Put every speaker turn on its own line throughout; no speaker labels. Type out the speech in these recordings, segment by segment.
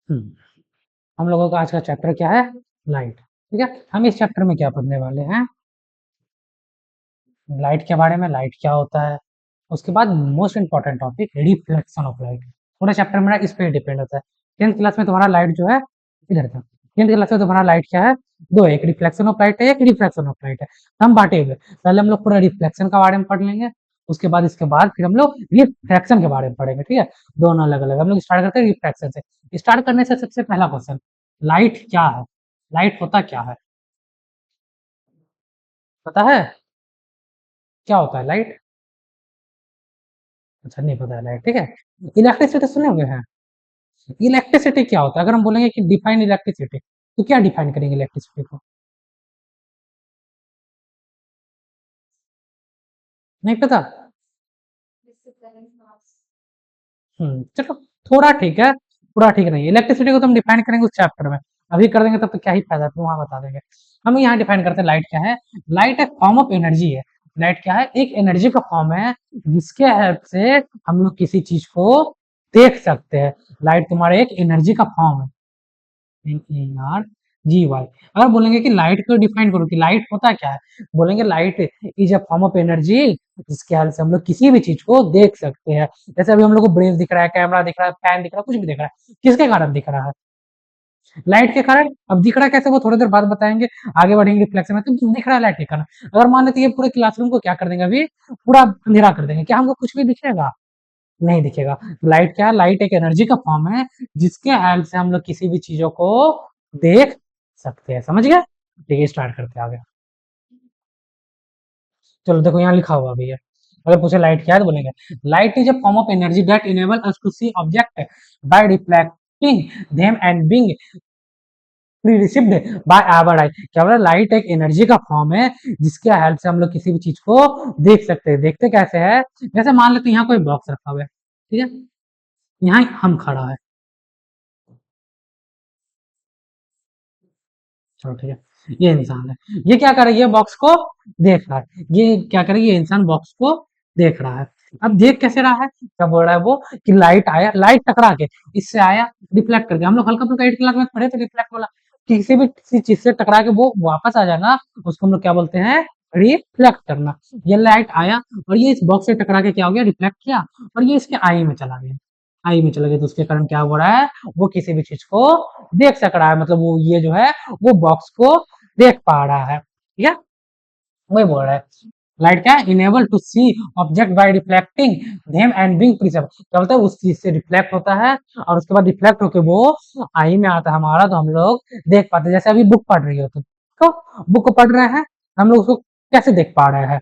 हम्म, हम लोगों का आज का चैप्टर क्या है? लाइट। ठीक है, हम इस चैप्टर में क्या पढ़ने वाले हैं? लाइट के बारे में, लाइट क्या होता है, उसके बाद most important topic reflection of light. पूरा चैप्टर मेरा इस पे डिपेंड होता है। 10th क्लास में तुम्हारा लाइट जो है इधर था। 10th क्लास में तुम्हारा लाइट क्या है? दो है, एक रिफ्लेक्शन ऑफ लाइट है, एक रिफ्रैक्शन ऑफ लाइट है। तो हम बांटे हुए, पहले हम लोग पूरा रिफ्लेक्शन के बारे में पढ़ लेंगे, उसके बाद इसके बाद फिर हम लोग रिफ्रैक्शन के बारे में पढ़ेंगे। ठीक है, दोनों अलग अलग। हम लोग स्टार्ट करते हैं रिफ्रैक्शन से। स्टार्ट करने से सबसे पहला क्वेश्चन, लाइट क्या है? लाइट होता क्या है? पता है क्या होता है लाइट? अच्छा, नहीं पता है लाइट। ठीक है, इलेक्ट्रिसिटी सुने हुए हैं? इलेक्ट्रिसिटी क्या होता है? अगर हम बोलेंगे कि डिफाइन इलेक्ट्रिसिटी, तो क्या डिफाइन करेंगे इलेक्ट्रिसिटी को? नहीं पता? चलो, थोड़ा ठीक है, पूरा ठीक नहीं। इलेक्ट्रिसिटी को तो हम डिफाइन करेंगे उस चैप्टर में, अभी कर देंगे तब तो क्या ही फायदा, तुम वहां बता देंगे। हम यहाँ डिफाइन करते हैं लाइट क्या है। लाइट एक फॉर्म ऑफ एनर्जी है। लाइट क्या है? एक एनर्जी का फॉर्म है, जिसके हेल्प से हम लोग किसी चीज को देख सकते हैं। लाइट तुम्हारे एक एनर्जी का फॉर्म है। R G Y. अगर बोलेंगे कि लाइट को डिफाइन करो कि लाइट होता क्या है, बोलेंगे light is a form of energy, जिसके हेल्प से हम लोग किसी भी चीज को देख सकते हैं। जैसे अभी हम लोग को ब्रेव दिख रहा है, कैमरा दिख रहा है, फैन दिख रहा है, कुछ भी दिख रहा है, किसके कारण दिख रहा है? लाइट के कारण। अब दिख रहा है कैसे, वो थोड़ी देर बाद बताएंगे, आगे बढ़ेंगे रिफ्लेक्शन में। तो दिख रहा है लाइट के कारण। अगर मान लेते ये पूरे क्लासरूम को क्या कर देंगे, अभी पूरा अंधेरा कर देंगे, क्या हमको कुछ भी दिखेगा? नहीं दिखेगा। लाइट क्या है? लाइट एक एनर्जी का फॉर्म है, जिसके हेल्प से हम लोग किसी भी चीजों को देख सकते हैं। समझ गए? ठीक है, स्टार्ट करते हैं आगे। चलो देखो, यहाँ लिखा हुआ भी है। अगर पूछे लाइट क्या है, तो बोलेंगे light is a form of energy that enable us to see object by reflecting them and being received by our eye. क्या बोला? लाइट एक एनर्जी का फॉर्म है, जिसके हेल्प से हम लोग किसी भी चीज को देख सकते हैं। देखते कैसे है? जैसे मान लेते हैं यहाँ कोई बॉक्स रखा हुआ है, ठीक है, यहाँ हम खड़ा है। चलो ठीक है, ये इंसान है, ये क्या कर रहा है? ये बॉक्स को देख रहा है। ये क्या करे? ये इंसान बॉक्स को देख रहा है। अब देख कैसे रहा है? क्या बोल रहा है वो? कि लाइट आया, लाइट टकरा के इससे आया, रिफ्लेक्ट करके। हम लोग हल्का फुल्का 8 क्लास में पढ़े थे रिफ्लेक्ट वाला। किसी भी किसी चीज से टकरा के वो वापस आ जाना, उसको हम लोग क्या बोलते हैं? रिफ्लेक्ट करना। ये लाइट आया और ये इस बॉक्स से टकरा के क्या हो गया? रिफ्लेक्ट किया, और ये इसके आई में चला गया। आई में चला गया तो उसके कारण क्या हो रहा है? वो किसी भी चीज को देख सक रहा है, मतलब वो ये जो है वो बॉक्स को देख पा रहा है। ठीक है, वही बोल रहा है। लाइट क्या है? Enable to see object by reflecting them and being preserve. क्या बोलता है? उस चीज से रिफ्लेक्ट होता है, और उसके बाद रिफ्लेक्ट होकर वो आई में आता है हमारा, तो हम लोग देख पाते हैं। जैसे अभी बुक पढ़ रही हो तुम, तो बुक को पढ़ रहे हैं, हम लोग उसको कैसे देख पा रहे हैं?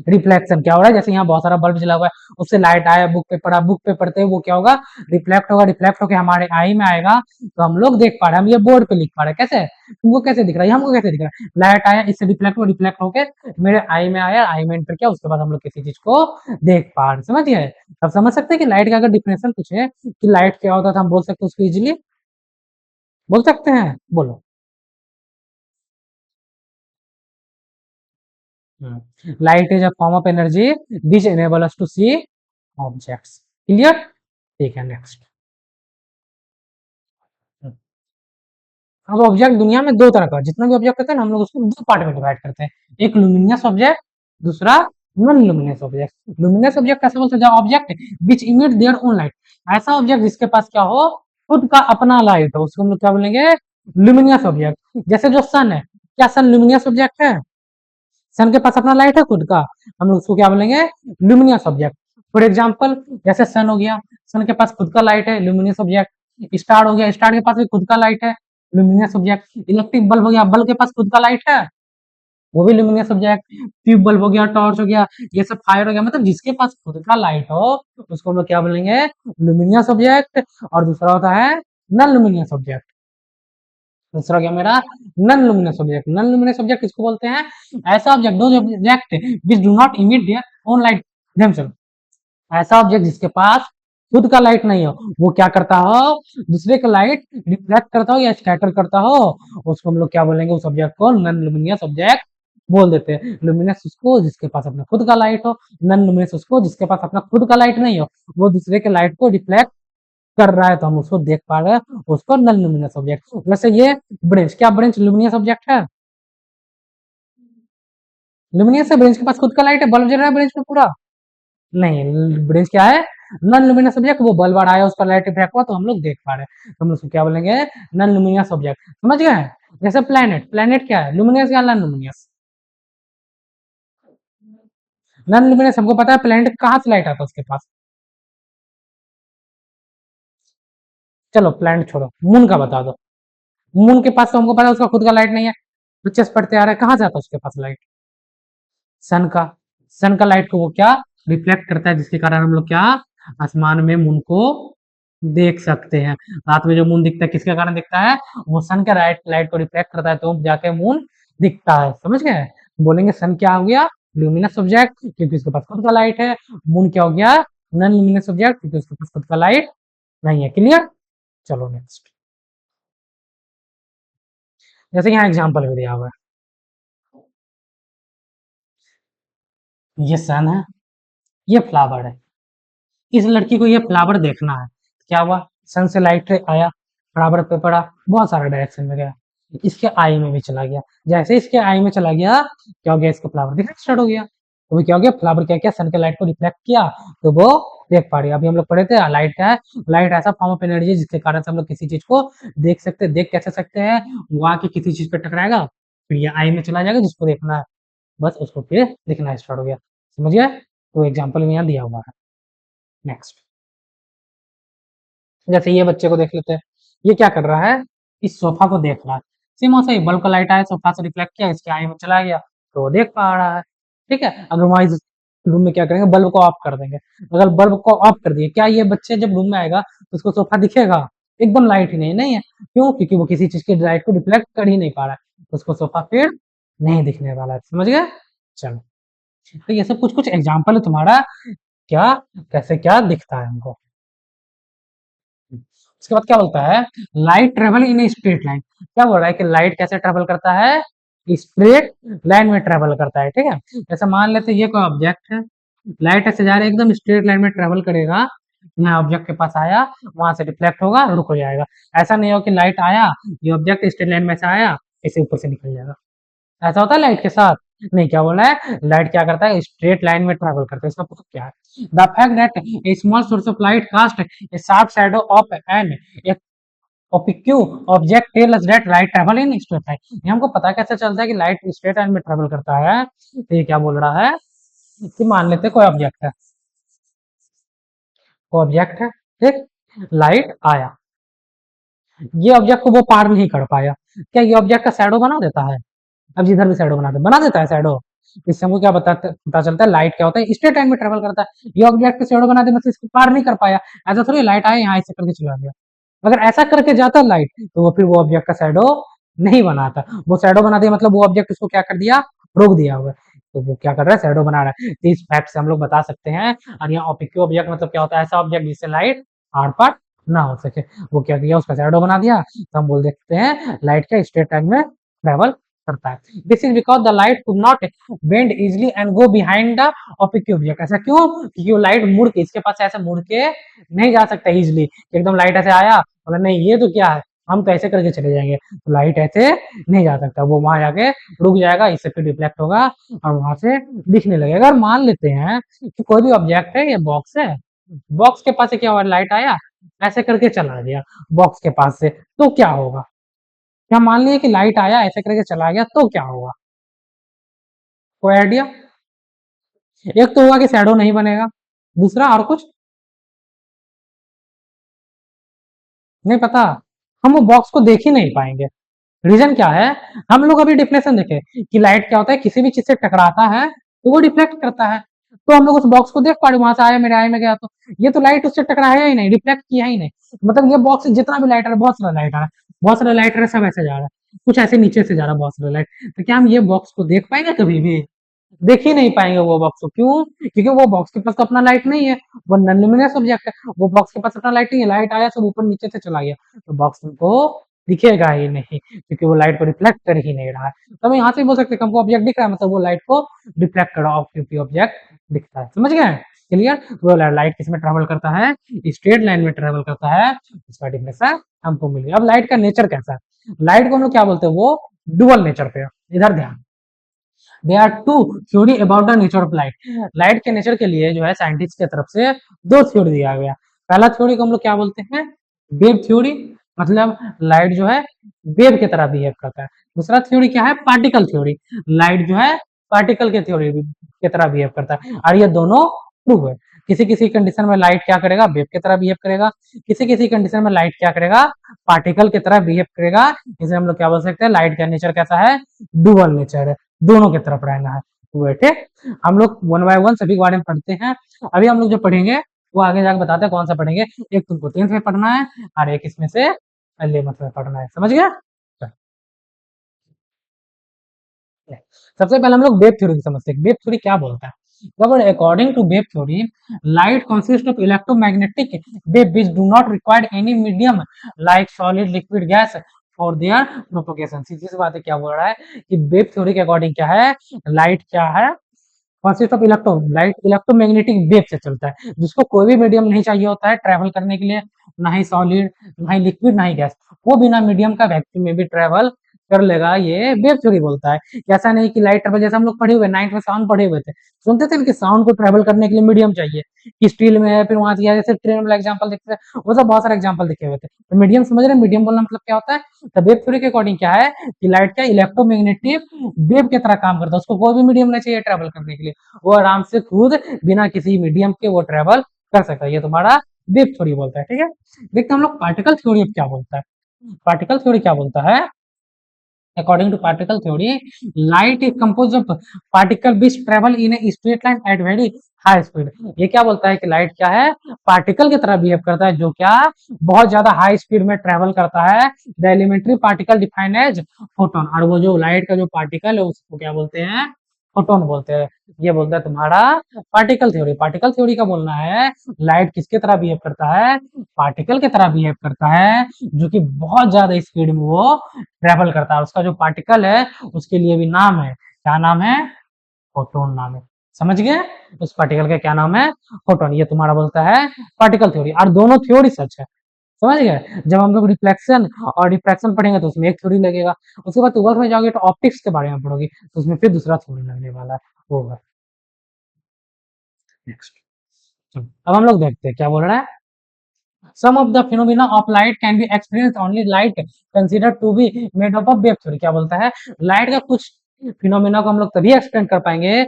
रिफ्लेक्शन। क्या हो रहा है? जैसे यहाँ बहुत सारा बल्ब जला हुआ है, उससे लाइट आया, बुक पे पड़ा, बुक पे पढ़ते हुए वो क्या होगा? रिफ्लेक्ट होगा, रिफ्लेक्ट होकर हमारे आई में आएगा, तो हम लोग देख पा रहे हैं। हम ये बोर्ड पे लिख पा रहे हैं। कैसे? तुमको कैसे दिख रहा है? हमको कैसे दिख रहा है? लाइट आया, इससे रिफ्लेक्ट हो, रिफ्लेक्ट होकर मेरे आई में आया, आई में एंटर किया, उसके बाद हम लोग किसी चीज को देख पा रहे। समझिए? अब समझ सकते हैं कि लाइट का अगर डिफिनेशन पूछे कि लाइट क्या होता है, तो हम बोल सकते हैं उसको इजिली, बोल सकते हैं। बोलो। Light is a form of energy which enable us to see objects. Clear? ठीक है, नेक्स्ट। अब ऑब्जेक्ट दुनिया में दो तरह का, जितना भी ऑब्जेक्ट होता है ना, हम लोग उसको दो पार्ट में डिवाइड करते हैं। एक लुमिनियस ऑब्जेक्ट, दूसरा non luminous object. Luminous object कैसे बोलते हैं? Object which emit their own light. ऐसा ऑब्जेक्ट जिसके पास क्या हो? खुद का अपना लाइट हो, उसको हम लोग क्या बोलेंगे? Luminous object. जैसे जो सन है, क्या सन लुमिनियस ऑब्जेक्ट है? सन के पास अपना लाइट है खुद का, हम लोग उसको क्या बोलेंगे? Luminous object. फॉर एग्जाम्पल, जैसे सन हो गया, सन के पास खुद का लाइट है, लुमिनियस ऑब्जेक्ट। स्टार हो गया, स्टार के पास भी खुद का लाइट है, लुमिनियस ऑब्जेक्ट। इलेक्ट्रिक बल्ब हो गया, बल्ब के पास खुद का लाइट है, वो भी लुमिनियस ऑब्जेक्ट। ट्यूब बल्ब हो गया, टॉर्च हो गया, ये सब फायर हो गया, मतलब जिसके पास खुद का लाइट हो, उसको हम लोग क्या बोलेंगे? Luminous object. और दूसरा होता है नॉन लुमिनियस ऑब्जेक्ट। दूसरा क्या मेरा? Non luminous object. Non luminous object किसको बोलते हैं? ऐसा ऑब्जेक्ट, दो object which do not emit their own light themselves. ऐसा ऑब्जेक्ट जिसके पास खुद का लाइट नहीं हो, वो क्या करता हो? दूसरे का लाइट रिफ्लेक्ट करता हो या स्कैटर करता हो, उसको हम लोग क्या बोलेंगे? उस ऑब्जेक्ट को नॉन लुमिनियस ऑब्जेक्ट बोल देते हैं। लुमिनस उसको जिसके पास अपना खुद का लाइट हो, नॉन लुमिनस उसको जिसके पास अपना खुद का लाइट नहीं हो, वो दूसरे के लाइट को रिफ्लेक्ट कर रहा है तो हम उसको देख पा रहे हैं, उसको नॉन लुमिनस ऑब्जेक्ट। वैसे ये ब्रेंच, क्या ब्रेंच लुमिनस ऑब्जेक्ट है? लुमिनस है, ब्रेंच के पास खुद का लाइट है, बल्ब जल रहा है ब्रेंच में पूरा? नहीं, ब्रेंच क्या है? Non luminous object. वो बल्ब आया, उसका लाइट रिफ्लेक्ट हुआ तो हम लोग देख पा रहे हैं, तो हम उसको क्या बोलेंगे? Non luminous object. समझ गए? जैसे प्लेनेट, प्लेनेट क्या है? लुमिनस या नॉन लुमिनस? नॉन लुमिनस हमको पता है, प्लेनेट कहाँ से लाइट आता है उसके पास? चलो प्लेनेट छोड़ो, मून का बता दो। मून के पास तो हमको पता है उसका खुद का लाइट नहीं है, पिक्चर्स पढ़ते आ रहे हैं, कहाँ से आता है उसके पास लाइट? सन का। सन का लाइट को वो क्या रिफ्लेक्ट करता है, जिसके कारण हम लोग क्या आसमान में मून को देख सकते हैं। रात में जो मून दिखता है किसके कारण दिखता है? वो सन का लाइट लाइट को रिफ्लेक्ट करता है, तो जाके मून दिखता है। समझ गए? बोलेंगे सन क्या हो गया? ल्यूमिनस ऑब्जेक्ट, क्योंकि उसके पास खुद का लाइट है। मून क्या हो गया? नॉन ल्यूमिनस ऑब्जेक्ट, क्योंकि उसके पास खुद का लाइट नहीं है। क्लियर? चलो नेक्स्ट। जैसे यहाँ एग्जाम्पल भी दिया हुआ है, ये सन है, ये फ्लावर है। इस लड़की को ये फ्लावर देखना है। क्या हुआ? सन से लाइट आया, फ्लावर पे पड़ा, बहुत सारा डायरेक्शन में गया, इसके आई में भी चला गया। जैसे इसके आई में चला गया, क्या हो गया? इसको फ्लावर दिखना स्टार्ट हो गया। तो वो क्या हो गया? फ्लावर क्या किया? सन के लाइट को रिफ्लेक्ट किया, तो वो देख पा रही है। अभी हम लोग पढ़े थे लाइट क्या है? लाइट ऐसा फॉर्म ऑफ एनर्जी जिसके कारण से हम लोग किसी चीज को देख सकते हैं। देख कैसे सकते हैं? वो आके किसी चीज पे टकराएगा, फिर ये आई में चला जाएगा जिसको देखना है, बस उसको फिर दिखना स्टार्ट हो गया। समझ गए? तो एग्जाम्पल में यहाँ दिया हुआ है। नेक्स्ट। जैसे ये बच्चे को देख लेते हैं, ये क्या कर रहा है? इस सोफा को देख रहा है। सेम वैसे ही बल्ब का लाइट आया, सोफा से रिफ्लेक्ट किया, इसके आई में चला गया, तो वो देख पा रहा है। ठीक है, अगर वहां इस रूम में क्या करेंगे? बल्ब को ऑफ कर देंगे। अगर बल्ब को ऑफ कर दिए, क्या ये बच्चे जब रूम में आएगा तो उसको सोफा दिखेगा? एकदम लाइट ही नहीं है। क्यों? क्योंकि वो किसी चीज की लाइट को रिफ्लेक्ट कर ही नहीं पा रहा है, तो उसको सोफा फिर नहीं दिखने वाला है। समझ गए? चलो, तो ये सब कुछ कुछ एग्जाम्पल है तुम्हारा, क्या कैसे क्या दिखता है हमको। उसके बाद क्या बोलता है? Light travel in a straight line. क्या बोल रहा है कि लाइट कैसे ट्रेवल करता है? स्ट्रेट लाइन में ट्रेवल करता है। ठीक है, जैसे मान लेते हैं ये कोई ऑब्जेक्ट है, लाइट ऐसे जा रहा है, एकदम स्ट्रेट लाइन में ट्रेवल करेगा, यहाँ ऑब्जेक्ट के पास आया, वहां से रिफ्लेक्ट होगा, रुक हो जाएगा। ऐसा नहीं हो कि लाइट आया, ये ऑब्जेक्ट स्ट्रेट लाइन में से आया, इसे ऊपर से निकल जाएगा। ऐसा होता है लाइट के साथ? नहीं, क्या बोला है? लाइट क्या करता है? स्ट्रेट लाइन में ट्रेवल करता है। इसका मतलब क्या है? The fact that a small source of light cast a sharp shadow of an opaque object tell us that light travel in straight line. ये हमको पता कैसे चलता है कि लाइट स्ट्रेट लाइन में ट्रेवल करता है? तो ये क्या बोल रहा है कि मान लेते हैं कोई ऑब्जेक्ट है, कोई ऑब्जेक्ट है, ठीक, लाइट आया, ये ऑब्जेक्ट को वो पार नहीं कर पाया, क्या ये ऑब्जेक्ट का शैडो बना देता है? अब जिधर भी शैडो बना देता है शैडो। इससे हमको क्या पता चलता है? लाइट क्या होता है? स्ट्रेट लाइन में ट्रेवल करता है। ये ऑब्जेक्ट शैडो बना दे, मतलब इसको पार नहीं कर पाया। ऐसा थोड़ी लाइट आया यहाँ ऐसे करके चला गया। अगर ऐसा करके जाता लाइट, तो वो फिर वो ऑब्जेक्ट का शैडो नहीं बनाता। वो शैडो बना दिया, मतलब वो ऑब्जेक्ट उसको क्या कर दिया? रोक दिया हुआ है। तो वो क्या कर रहा है? शैडो बना रहा है। तो इस फैक्ट से हम लोग बता सकते हैं। और यहाँ ऑब्जेक्टिव ऑब्जेक्ट मतलब क्या होता है? ऐसा ऑब्जेक्ट जिससे लाइट आर पार ना हो सके। वो क्या किया? उसका शैडो बना दिया, तो हम बोल सकते हैं लाइट का स्ट्रेट लाइन में ट्रेवल करता है। This is because the light could not bend easily and go behind the objective object. ऐसा क्यों? क्योंकि वो लाइट मुड़ के, इसके पास ऐसे मुड़ के नहीं जा सकता इजिली। एकदम लाइट ऐसे आया, बोला नहीं ये तो क्या है, हम तो ऐसे करके चले जाएंगे, तो लाइट ऐसे नहीं जा सकता। वो वहां जाके रुक जाएगा, इससे फिर रिफ्लेक्ट होगा और वहां से दिखने लगेगा। अगर मान लेते हैं कि कोई भी ऑब्जेक्ट है, ये बॉक्स है, बॉक्स के पास से क्या हुआ? लाइट आया, ऐसे करके चला गया बॉक्स के पास से, तो क्या होगा? क्या मान लिया कि लाइट आया, ऐसे करके चला गया, तो क्या होगा? कोई आइडिया? एक तो हुआ कि शैडो नहीं बनेगा, दूसरा और कुछ नहीं पता। हम वो बॉक्स को देख ही नहीं पाएंगे। रीजन क्या है? हम लोग अभी डिफिनेशन देखे कि लाइट क्या होता है, किसी भी चीज से टकराता है तो वो रिफ्लेक्ट करता है। तो हम लोग उस बॉक्स को देख पा रहे, वहां से आया, मेरे आई में गया, तो ये तो लाइट उससे टकराया ही नहीं, रिफ्लेक्ट किया ही नहीं। मतलब ये बॉक्स जितना भी लाइट आ रहा है, बहुत सारा लाइट आ रहा है, बहुत सारा लाइट आ रहा है, सब ऐसे जा रहा है, कुछ ऐसे नीचे से जा रहा है बहुत सारा लाइट। तो क्या हम ये बॉक्स को देख पाएंगे? कभी भी देख ही नहीं पाएंगे वो बॉक्स को। क्यों? क्योंकि वो बॉक्स के पास तो अपना लाइट नहीं है, वो नॉन लुमिनस ऑब्जेक्ट है, वो बॉक्स के पास अपना लाइट नहीं है, लाइट आया सब ऊपर नीचे से चला गया, तो बॉक्स हमको दिखेगा ही नहीं, क्योंकि वो लाइट को रिफ्लेक्ट कर ही नहीं रहा है। तो हम यहाँ से बोल सकते हैं कि हमको ऑब्जेक्ट दिख रहा है, मतलब वो लाइट को रिफ्लेक्ट कर रहा है, क्योंकि ऑब्जेक्ट दिखता है। समझ गए? क्लियर? वो लाइट किस में ट्रेवल करता है? स्ट्रेट लाइन में ट्रेवल करता है, इसका डिफिनेशन हमको मिल गया। अब लाइट का नेचर कैसा है? लाइट को हम लोग क्या बोलते हैं? वो डुअल नेचर पे। इधर ध्यान, there are two theory about the nature of light. Light के नेचर के लिए जो है साइंटिस्ट की तरफ से दो थ्योरी दिया गया। पहला थ्योरी को हम लोग क्या बोलते हैं? वेव थ्योरी, मतलब लाइट जो है वेव की तरह बिहेव करता है। दूसरा थ्योरी क्या है? पार्टिकल थ्योरी, लाइट जो है पार्टिकल के थ्योरी की तरह बिहेव करता है। और ये दोनों ट्रू है। किसी किसी कंडीशन में लाइट क्या करेगा? वेव की तरह बिहेव करेगा। किसी किसी कंडीशन में लाइट क्या करेगा? पार्टिकल की तरह बिहेव करेगा। इसे हम लोग क्या बोल सकते हैं? लाइट का नेचर कैसा है? डुअल नेचर है, दोनों की तरफ रहना है। ठीक, हम लोग वन बाय वन सभी के बारे में पढ़ते हैं। अभी हम लोग जो पढ़ेंगे वो आगे जाकर बताते हैं कौन सा पढ़ेंगे। एक तुमको 10th में पढ़ना है और एक इसमें से 11th में पढ़ना है। समझ गया? सबसे पहले हम लोग वेव थ्योरी समझते हैं। वेव थ्योरी क्या बोलता है? According to wave theory, light consist of electromagnetic wave which do not require any medium like solid, liquid, gas for their propagation। सीधी सी बात है, क्या बोल रहा है कि वेव थ्योरी के अकॉर्डिंग क्या है? लाइट क्या है? Consist of electron, light electromagnetic wave से चलता है, जिसको कोई भी मीडियम नहीं चाहिए होता है ट्रैवल करने के लिए, ना ही सॉलिड, ना ही लिक्विड, ना ही गैस। वो बिना मीडियम का वैक्यूम में भी ट्रैवल कर लेगा, ये वेव थ्योरी बोलता है। ऐसा नहीं कि लाइट ट्रैवल, जैसे हम लोग पढ़े हुए 9th में साउंड पढ़े हुए थे, सुनते थे कि साउंड को ट्रैवल करने के लिए मीडियम चाहिए, कि स्टील में है, फिर वहां से जैसे ट्रेन वाला एग्जाम्पल देखते थे, वो सब बहुत सारे एग्जाम्पल देखे हुए थे। तो मीडियम समझ रहे हैं? मीडियम बोलना मतलब क्या होता है? तो वेव थ्योरी के अकॉर्डिंग क्या है कि लाइट का इलेक्ट्रोमैग्नेटिक वेव की तरह काम करता है, उसको कोई भी मीडियम नहीं चाहिए ट्रैवल करने के लिए, वो आराम से खुद बिना किसी मीडियम के वो ट्रेवल कर सकता है। ये तुम्हारा वेव थ्योरी बोलता है। ठीक है, देखते हैं हम लोग पार्टिकल थ्योरी क्या बोलता है। पार्टिकल थ्योरी क्या बोलता है? According to particle theory, light is compose of particle which travel in a straight line at very high speed. ये क्या बोलता है कि लाइट क्या है? पार्टिकल की तरह बिहेव करता है, जो क्या बहुत ज्यादा हाई स्पीड में ट्रेवल करता है। The elementary particle defined as photon, और वो जो लाइट का जो पार्टिकल है उसको क्या बोलते हैं? फोटोन बोलते हैं। ये बोलता है तुम्हारा पार्टिकल थ्योरी। पार्टिकल थ्योरी का बोलना है लाइट किसके तरह बिहेव करता है? पार्टिकल की तरह बिहेव करता है, जो कि बहुत ज्यादा स्पीड में वो ट्रेवल करता है। उसका जो पार्टिकल है उसके लिए भी नाम है, क्या नाम है? फोटोन नाम है। समझ गए? उस पार्टिकल का क्या नाम है? फोटोन। ये तुम्हारा बोलता है पार्टिकल थ्योरी, और दोनों थ्योरी सच है। समझ गए? जब हम लोग रिफ्लेक्शन और डिफ्रैक्शन पढ़ेंगे तो उसमें एक थ्योरी लगेगा, उसके बाद 12th में जाओगे तो ऑप्टिक्स के बारे में पढ़ोगे, तो उसमें फिर दूसरा थ्योरी लगने वाला है, होगा। नेक्स्ट, अब हम लोग देखते हैं क्या बोल रहा है। Some of the phenomena of light can be experienced only light considered to be made up of wave theory। क्या बोलता है? लाइट का कुछ फिनोमेना को हम लोग तभी एक्सप्लेन कर पाएंगे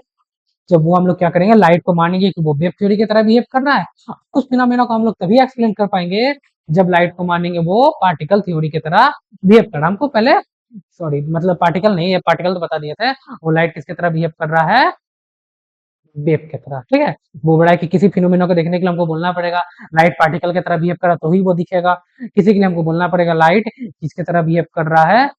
जब वो हम लोग क्या करेंगे? लाइट को मानेंगे कि वो वेव थ्योरी की तरह बिहेव कर रहा है। कुछ फिनोमेना को हम लोग तभी एक्सप्लेन कर पाएंगे जब लाइट को मानेंगे वो पार्टिकल थ्योरी की तरह बिहेव कर रहा है। हमको पहले, सॉरी, मतलब पार्टिकल नहीं, ये पार्टिकल तो बता दिए थे, वो लाइट किसकी तरह बिहेव कर रहा है? वेव की तरह। ठीक है, वो बड़ा है कि किसी फिनोमेना को देखने के लिए हमको बोलना पड़ेगा लाइट पार्टिकल की तरह बिहेव कर रहा तो ही वो दिखेगा। किसी के लिए हमको बोलना पड़ेगा लाइट किसकी तरह बिहेव कर रहा है?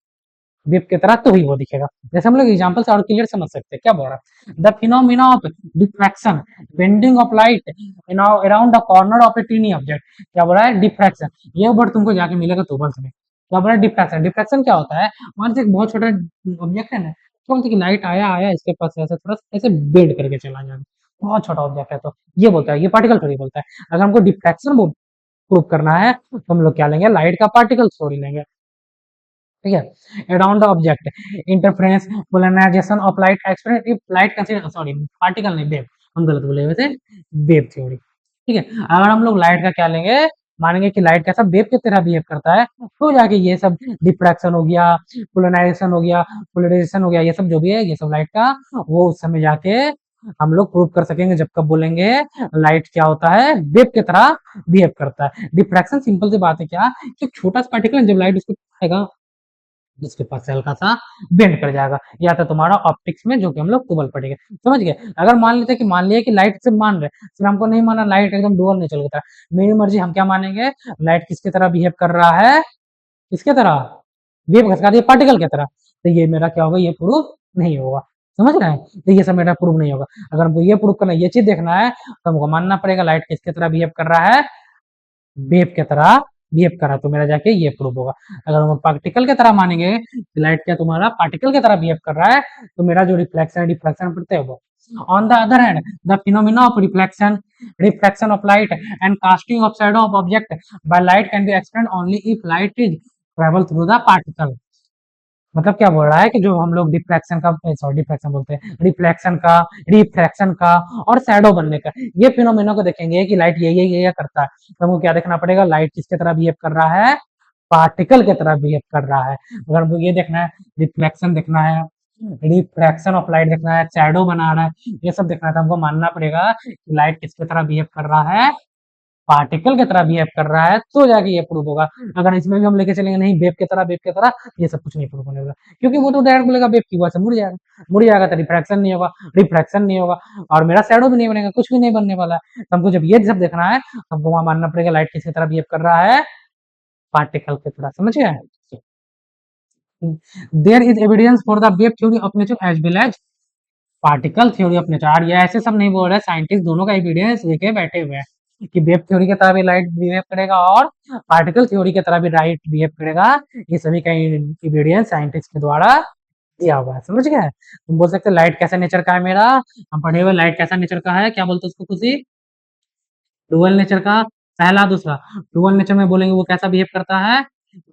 वेव की तरह, तो ही वो दिखेगा। जैसे हम लोग एग्जांपल से और क्लियर समझ सकते हैं। क्या बोल रहा है? The phenomena of diffraction, bending of light in around the corner of a tiny object. क्या बोल रहा है? डिफ्रैक्शन। ये वर्ड तुमको जाके मिलेगा ट्वेल्थ में। क्या बोल रहा है? डिफ्रैक्शन। डिफ्रैक्शन क्या होता है? मान लीजिए एक बहुत छोटा ऑब्जेक्ट है ना, तो बोलते कि लाइट आया आया इसके पास ऐसे थोड़ा सा ऐसे बेंड करके चला जाएगा, बहुत छोटा ऑब्जेक्ट है, तो ये बोलता है, ये पार्टिकल थ्योरी बोलता है। अगर हमको डिफ्रैक्शन प्रूव करना है तो हम लोग क्या लेंगे? लाइट का पार्टिकल थ्योरी लेंगे। ठीक है, around the object, interference, polarisation of light experience if light consider, sorry particle नहीं, वेव, हम गलत बोले हुए थे, वेव थ्योरी। ठीक है, अगर हम लोग लाइट का क्या लेंगे? मानेंगे कि लाइट कैसा वेव की तरह बिहेव करता है, तो जाके ये सब डिफ्रैक्शन हो गया, पोलराइजेशन हो गया, ये सब जो भी है, ये सब लाइट का, वो उस समय जाके हम लोग प्रूव कर सकेंगे जब कब बोलेंगे लाइट क्या होता है? वेव की तरह बिहेव करता है। डिफ्रैक्शन सिंपल सी बात है, क्या कि छोटा सा पार्टिकल है, जब लाइट उसको आएगा जिसके पास से हल्का सा बेंड कर जाएगा। या तो तुम्हारा ऑप्टिक्स में, जो कि हम लोग ट्वेल्व पढ़ेंगे। समझ गए? अगर मान लेते कि मान लिया कि लाइट से मान रहे, सिर्फ हमको नहीं माना लाइट एकदम डुअल नेचर की तरह, मेरी मर्जी, हम क्या मानेंगे? लाइट किसकी तरह बिहेव कर रहा है? किसके तरह? वेव घसका दिया पार्टिकल की तरह, तो ये मेरा क्या होगा? ये प्रूफ नहीं होगा। समझ रहे हैं? तो ये सब मेरा प्रूफ नहीं होगा। अगर हमको ये प्रूफ करना, ये चीज देखना है, तो हमको मानना पड़ेगा लाइट किसकी तरह बिहेव कर रहा है? वेव की तरह बिहेव कर रहा है, तो मेरा जाके ये प्रूफ होगा। अगर हम पार्टिकल की तरह मानेंगे कि लाइट क्या तुम्हारा पार्टिकल की तरह बिहेव कर रहा है, तो मेरा जो रिफ्लेक्शन प्रत्यय होगा। On the other hand, the phenomena of reflection of light and casting of shadow of object by light can be explained only if light is travel through the particle। मतलब क्या बोल रहा है कि जो हम लोग डिफ्रैक्शन का सॉरी डिफ्रैक्शन बोलते हैं, रिफ्लेक्शन का, रिफ्रैक्शन का और शैडो बनने का, ये फिनोमेना को देखेंगे कि लाइट ये करता है, तो हमको क्या देखना पड़ेगा, लाइट किसके तरह बिहेव कर रहा है, पार्टिकल की तरह बिहेव कर रहा है। अगर हमको ये देखना है, रिफ्लेक्शन देखना है, रिफ्रैक्शन ऑफ लाइट देखना है, शैडो बना रहा है, ये सब देखना है, तो हमको मानना पड़ेगा कि लाइट किसके तरह बिहेव कर रहा है, पार्टिकल की तरह बिहेव कर रहा है, तो जाके ये प्रूव होगा। अगर इसमें भी हम लेके चलेंगे नहीं वेव की तरह, ये सब कुछ नहीं प्रूव होने वाला, क्योंकि वो तो डायरेक्ट बोलेगा वेव की वजह से मुड़ जाएगा तो रिफ्रैक्शन नहीं होगा, रिफ्लेक्शन नहीं होगा, और मेरा शैडो भी नहीं बनेगा, कुछ भी नहीं बनने वाला है। तो हमको जब ये सब देखना है, हमको वहां मानना पड़ेगा लाइट किसकी तरह बिहेव कर रहा है, पार्टिकल की तरह, समझ गए। There is evidence for the wave theory of nature as well as particle theory of nature. ये ऐसे सब नहीं बोल रहे, साइंटिस्ट दोनों का एविडेंस लेके बैठे हुए हैं कि वेव थ्योरी की तरह भी लाइट बिहेव करेगा और पार्टिकल थ्योरी की तरह भी लाइट बिहेव करेगा। ये सभी का एविडेंस साइंटिस्ट के द्वारा दिया हुआ है, समझ गए। तुम बोल सकते लाइट कैसा नेचर का है मेरा, हम पढ़े हुए लाइट कैसा नेचर का है, क्या बोलते उसको खुशी, डुअल नेचर का। पहला दूसरा डुअल नेचर में बोलेंगे वो कैसा बिहेव करता है,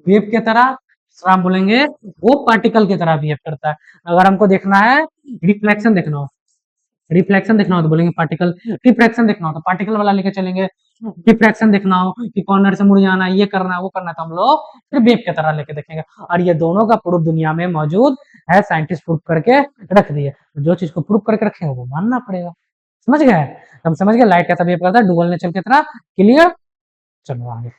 वेव की तरह। दूसरा हम बोलेंगे वो पार्टिकल की तरह बिहेव करता है। अगर हमको देखना है रिफ्लेक्शन देखना हो, रिफ्लेक्शन देखना हो तो बोलेंगे पार्टिकल, रिफ्रैक्शन देखना हो तो पार्टिकल वाला लेके चलेंगे, डिफ्रैक्शन देखना हो कि कॉर्नर से मुड़ जाना, ये करना है वो करना है, तो हम लोग फिर वेव की तरह लेके देखेंगे। और ये दोनों का प्रूफ दुनिया में मौजूद है, साइंटिस्ट प्रूफ करके रख दिए, तो जो चीज को प्रूफ करके रखेंगे वो मानना पड़ेगा, समझ गए। हम समझ गए लाइट कैसा बिहेव करता है, डुअल नेचर की तरह। क्लियर, चलो आगे।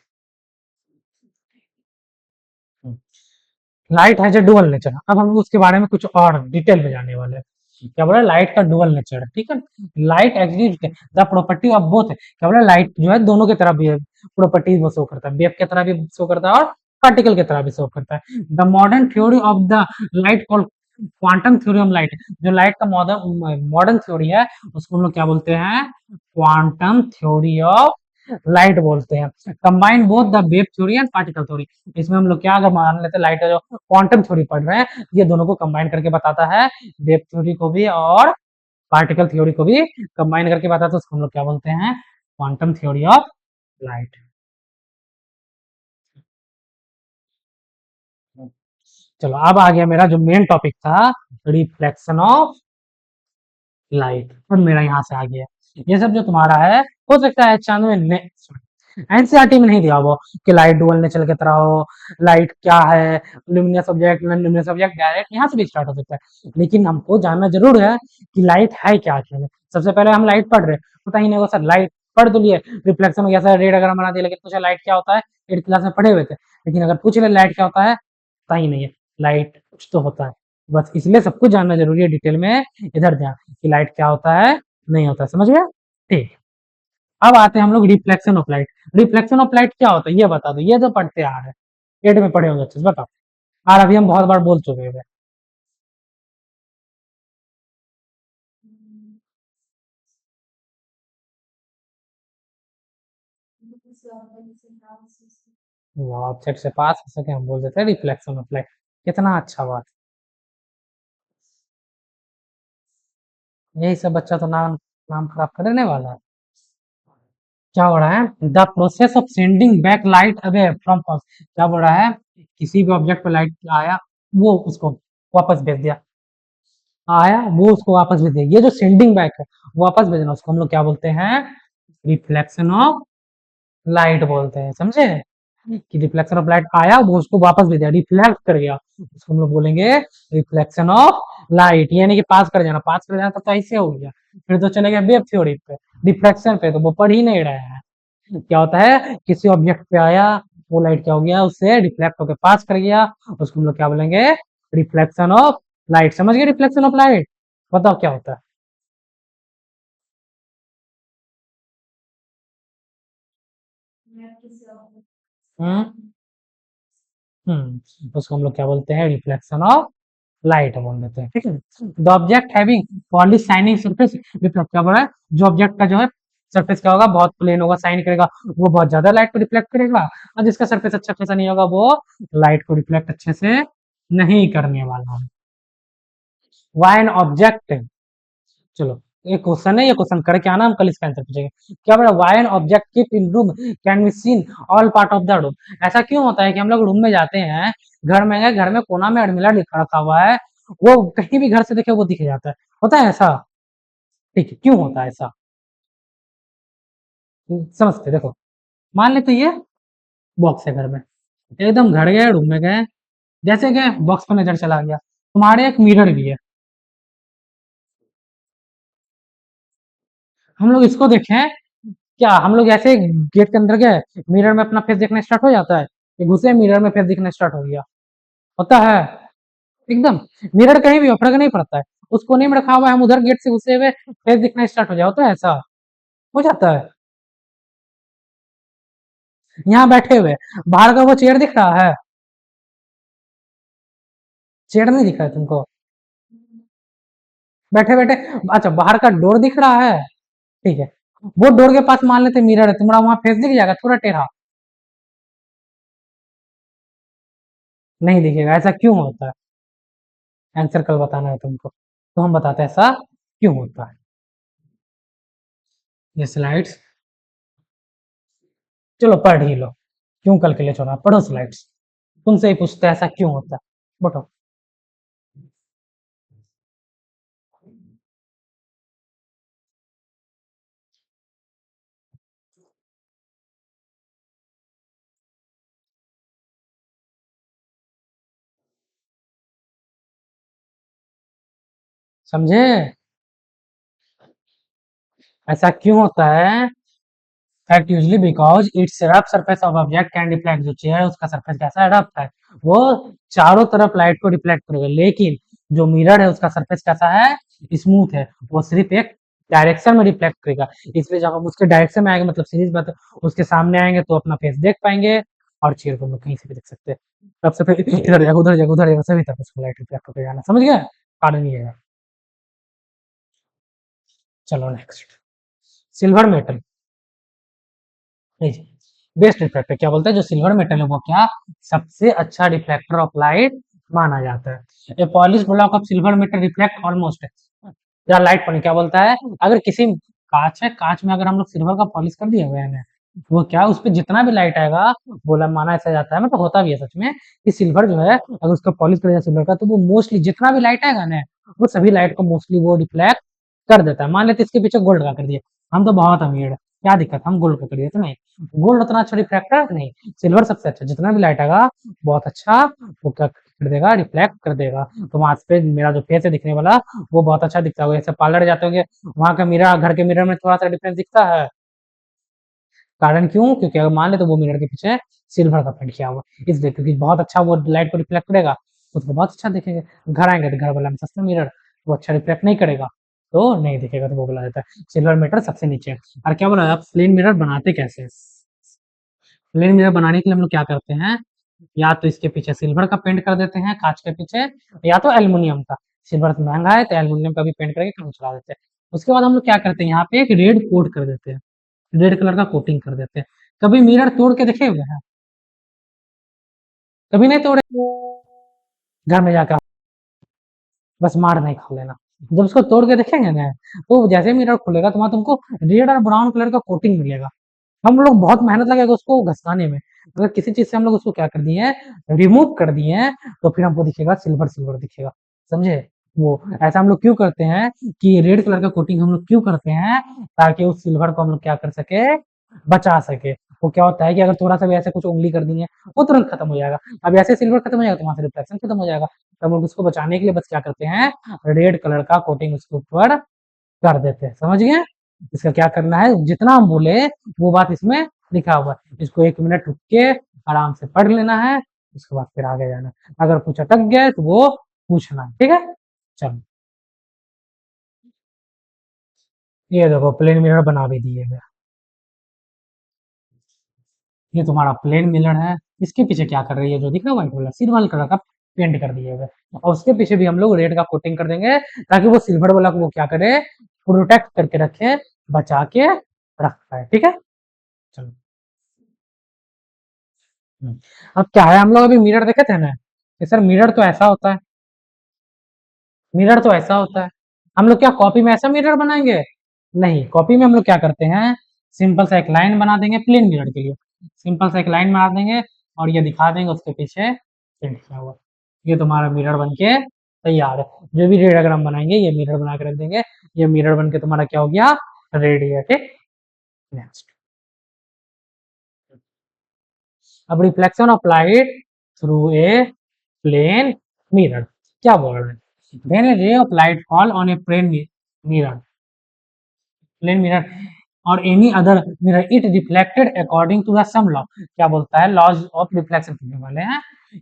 Light has A dual nature, अब हम उसके बारे में कुछ और डिटेल में जानने वाले हैं। क्या बोला, लाइट का डुअल नेचर है, ठीक है। Light exist the property of both, क्या बोला, लाइट जो है दोनों की तरह भी प्रॉपर्टी वो शो करता है, वेव की तरह भी शो करता है और पार्टिकल की तरह भी शो करता है। The modern theory of the light called quantum theory of light, जो लाइट का मॉडर्न थ्योरी है उसको हम लोग क्या बोलते हैं, क्वांटम थ्योरी ऑफ लाइट बोलते हैं। Combine both the wave theory and particle theory, इसमें हम लोग क्या अगर मान लेते हैं लाइट का जो क्वांटम थ्योरी पढ़ रहे हैं, ये दोनों को कंबाइन करके बताता है, वेव थ्योरी को भी और पार्टिकल थ्योरी को भी कंबाइन करके बताता है, तो उसको हम लोग क्या बोलते हैं, क्वांटम थ्योरी ऑफ लाइट। चलो अब आ गया मेरा जो मेन टॉपिक था, रिफ्लेक्शन ऑफ लाइट, और मेरा यहाँ से आ गया। ये सब जो तुम्हारा है, हो सकता है 96 एनसीईआरटी में नहीं दिया हुआ कि लाइट डुअल नेचर की तरह हो, लाइट क्या है, luminous object, non luminous object, direct यहाँ से भी स्टार्ट हो सकता है, लेकिन हमको जानना जरूर है कि लाइट है क्या आखिर में। सबसे पहले हम लाइट पढ़ रहे, पता ही नहीं होगा सर, लाइट पढ़ तो लिए, रिफ्लेक्शन हो गया सर, रेड अगर बना दिया, लेकिन पूछा लाइट क्या होता है, 8th क्लास में पढ़े हुए थे, लेकिन अगर पूछ ले लाइट क्या होता है, पता ही नहीं है, लाइट कुछ तो होता है, बस इसलिए सब कुछ जानना जरूरी है डिटेल में। इधर ध्यान कि लाइट क्या होता है, नहीं होता है, समझ गया, ठीक। अब आते हैं हम लोग reflection of light. Reflection of light क्या होता है ये बता दो, ये तो पढ़ते आ रहे हैं, 8 में पढ़े होंगे अच्छे से, बताओ। और अभी हम बहुत बार बोल चुके हैं। वो ऑब्जेक्ट से पास हो सके हम बोल देते हैं रिफ्लेक्शन ऑफ लाइट, कितना अच्छा बात। यही सब बच्चा तो नाम नाम खराब करने वाला है। क्या हो रहा है, the process of sending back light away from first, क्या बोल रहा है, किसी भी ऑब्जेक्ट पर लाइट आया, वो उसको वापस भेज दिया, आया वो उसको वापस भेज दिया, ये जो सेंडिंग बैक है वापस भेजना, उसको हम लोग क्या बोलते हैं, रिफ्लेक्शन ऑफ लाइट बोलते हैं, समझे। कि रिफ्लेक्शन ऑफ लाइट आया वो उसको वापस भेज दिया, रिफ्लेक्ट कर गया, उसको हम लोग बोलेंगे रिफ्लेक्शन ऑफ लाइट, यानी कि पास कर जाना तो ऐसे हो गया। फिर तो चले गए वेव थ्योरी पे, रिफ्लेक्शन पे तो वो पढ़ ही नहीं रहे हैं। क्या होता है, किसी ऑब्जेक्ट पे आया, वो लाइट क्या हो गया, उससे रिफ्लेक्ट होकर पास कर गया, उसको हम लोग क्या बोलेंगे, रिफ्लेक्शन ऑफ लाइट, समझ गए रिफ्लेक्शन ऑफ लाइट। बताओ क्या होता है। हम्म उसको हम लोग क्या बोलते हैं, रिफ्लेक्शन ऑफ लाइट बोल देते हैं, ठीक है। The object having polish shining surface reflect, क्या बोल रहा है, जो ऑब्जेक्ट का जो है सरफेस क्या होगा, बहुत प्लेन होगा, शाइन करेगा, वो बहुत ज्यादा लाइट को रिफ्लेक्ट करेगा। और जिसका सरफेस अच्छा खासा नहीं होगा, वो लाइट को रिफ्लेक्ट अच्छे से नहीं करने वाला। वाई एन ऑब्जेक्ट, चलो ये क्वेश्चन है, ये क्वेश्चन करके आना, हम कल इसका आंसर पूछेंगे। क्या बोला, why an object keep in room can be seen all part of the room. ऐसा क्यों होता है कि हम लोग रूम में जाते हैं, घर में गए, घर में कोना में अड़मिला लिखा रखा हुआ है, वो कहीं भी घर से देखे वो दिख जाता है, होता है ऐसा? ठीक है, क्यों होता है ऐसा? समझते देखो, मान लेते ये बॉक्स है घर में, एकदम घर गए, रूम में गए, जैसे गए बॉक्स पर नजर चला गया, तुम्हारे एक मिरर भी है, हम लोग इसको देखें, क्या हम लोग ऐसे गेट के अंदर गए, मिरर में अपना फेस देखना स्टार्ट हो जाता है, कि घुसे मिरर में फेस दिखना स्टार्ट हो गया, होता है? एकदम, मिरर कहीं भी हो फर्क नहीं पड़ता है, उस कोने में रखा हुआ है, हम उधर गेट से घुसे हुए फेस दिखना स्टार्ट हो जाए, होता है ऐसा? हो जाता है। यहाँ बैठे हुए, बाहर का वो चेयर दिख रहा है, चेयर नहीं दिख रहा है तुमको, बैठे बैठे, अच्छा बाहर का डोर दिख रहा है, ठीक है, वो डोर के पास मान लेते मिरर है, तुम्हारा वहां फेस दिख जाएगा थोड़ा टेढ़ा, नहीं दिखेगा, ऐसा क्यों होता है? आंसर कल बताना है तुमको, तो हम बताते हैं ऐसा क्यों होता है। ये स्लाइड्स चलो पढ़ ही लो, क्यों कल के लिए छोड़ा, पढ़ो स्लाइड्स, तुमसे ही पूछते हैं ऐसा क्यों होता है, बैठो। समझे? ऐसा क्यों होता है? Fact usually because it's rough surface of object can reflect, जो चेयर है उसका सरफेस कैसा है, रफ है, वो चारों तरफ लाइट को रिफ्लेक्ट करेगा, लेकिन जो मिरर है उसका सरफेस कैसा है, स्मूथ है, वो सिर्फ एक डायरेक्शन में रिफ्लेक्ट करेगा, इसलिए जब हम उसके डायरेक्शन में आएंगे, मतलब सीरीज बात, उसके सामने आएंगे तो अपना फेस देख पाएंगे, और चेयर को हम लोग कहीं से भी देख सकते हैं, तब से फिर इधर जाएगा उधर जाएगा उधर जाएगा, सभी तरफ उसको लाइट रिफ्लेक्ट होकर जाना, समझ गए? कारण ये है। चलो next, silver metal, best reflector क्या बोलते हैं, जो सिल्वर मेटल है वो क्या, सबसे अच्छा रिफ्लेक्टर ऑफ लाइट माना जाता है। A polish block of silver metal reflect almost, या लाइट पॉइंट क्या बोलता है, अगर किसी कांच है, कांच में अगर हम लोग सिल्वर का पॉलिश कर दिया हुआ है, वो क्या उस पे जितना भी लाइट आएगा, बोला माना ऐसा जाता है, मतलब होता भी है सच में, कि सिल्वर जो है अगर उसका पॉलिश कर दिया सिल्वर का, तो वो मोस्टली जितना भी लाइट आएगा ना, वो सभी लाइट को मोस्टली वो रिफ्लेक्ट कर देता है। मान लेते इसके पीछे गोल्ड का कर दिया, हम तो बहुत अमीर है, क्या दिक्कत, हम गोल्ड का कर दिए तो नहीं, गोल्ड उतना अच्छा रिफ्लेक्टर नहीं, सिल्वर सबसे अच्छा, जितना भी लाइट आएगा बहुत अच्छा वो क्या कर देगा, रिफ्लेक्ट कर देगा। तो वहां पे मेरा जो फेस है दिखने वाला, वो बहुत अच्छा दिखता होगा, जैसे पार्लर जाते होंगे, वहां का मिरर घर के मिरर में थोड़ा सा डिफरेंस दिखता है, कारण क्यों, क्योंकि अगर मान ले तो वो मिरर के पीछे सिल्वर का पेंट किया हुआ, इसलिए क्योंकि बहुत अच्छा वो लाइट को रिफ्लेक्ट करेगा, उसको बहुत अच्छा दिखेगा। घर आएंगे तो घर वाला में सस्ता मिरर, वो अच्छा रिफ्लेक्ट नहीं करेगा, तो नहीं दिखेगा, तो वो बोला जाता है सिल्वर मीटर सबसे नीचे है। और क्या बोला आप, प्लेन मिरर बनाते कैसे हैं? प्लेन मिरर बनाने के लिए हम लोग क्या करते हैं, या तो इसके पीछे सिल्वर का पेंट कर देते हैं कांच के पीछे, या तो एल्युमिनियम का, सिल्वर तो महंगा है तो एल्युमिनियम का भी पेंट करके काम चला देते हैं। उसके बाद हम लोग क्या करते हैं, यहाँ पे एक रेड कोट कर देते हैं, रेड कलर का कोटिंग कर देते हैं। कभी मिरर तोड़ के देखे हुए हैं? कभी नहीं तोड़े, घर में जाकर बस मार नहीं खा लेना, जब उसको तोड़ के देखेंगे ना, तो जैसे मिरर खुलेगा तो वहां तुमको रेड और ब्राउन कलर का कोटिंग मिलेगा, हम लोग बहुत मेहनत लगेगा उसको घसकाने में, अगर किसी चीज से हम लोग उसको क्या कर दिए हैं, रिमूव कर दिए हैं, तो फिर हमको दिखेगा सिल्वर सिल्वर दिखेगा, समझे? वो ऐसा हम लोग क्यों करते हैं, कि रेड कलर का कोटिंग हम लोग क्यों करते हैं, ताकि उस सिल्वर को हम लोग क्या कर सके, बचा सके। वो क्या होता है कि अगर थोड़ा सा भी ऐसे कुछ उंगली कर दी है, वो तुरंत खत्म हो जाएगा, अब ऐसे सिल्वर खत्म हो जाएगा तो वहां से रिफ्लेक्शन खत्म हो जाएगा, तो हम लोग उसको बचाने के लिए बस क्या करते हैं, रेड कलर का कोटिंग उसके ऊपर कर देते हैं, समझ गए? इसका क्या करना है, जितना हम बोले वो बात इसमें लिखा हुआ है, इसको 1 मिनट रुक के आराम से पढ़ लेना है, उसके बाद फिर आगे जाना है। अगर कुछ अटक गया है तो वो पूछना है, ठीक है? चलो, ये देखो प्लेन मिरर बना भी दिए गए, ये तुम्हारा प्लेन मिरर है, इसके पीछे क्या कर रही है, जो दिख रहा है व्हाइट वाला सिल्वर कलर का पेंट कर दिए हुए, और उसके पीछे भी हम लोग रेड का कोटिंग कर देंगे, ताकि वो सिल्वर वाला को वो क्या करे, प्रोटेक्ट करके रखे, बचा के रखता है, ठीक है। चलो। अब क्या है, हम लोग अभी मिरर देखे थे ना कि सर मिरर तो ऐसा होता है, मिरर तो ऐसा होता है। हम लोग क्या कॉपी में ऐसा मिरर बनाएंगे? नहीं, कॉपी में हम लोग क्या करते हैं, सिंपल सा एक लाइन बना देंगे प्लेन मिरर के लिए, सिंपल सा एक लाइन बना देंगे और ये दिखा देंगे उसके पीछे प्रिंट किया हुआ। ये तुम्हारा मिरर बन के तैयार है। जो भी रेडियोग्राम बनाएंगे ये मिरर बना के रख देंगे, ये मिरर बन के तुम्हारा क्या हो गया, रेडी है, ठीक। नेक्स्ट, अब reflection of light through a plane mirror, क्या बोल रहे हैं, when a ray of light fall on a plane mirror, plane mirror और any other mirror it reflected according to the some law, क्या बोलता है, लॉज ऑफ रिफ्लेक्शन कहने वाले हैं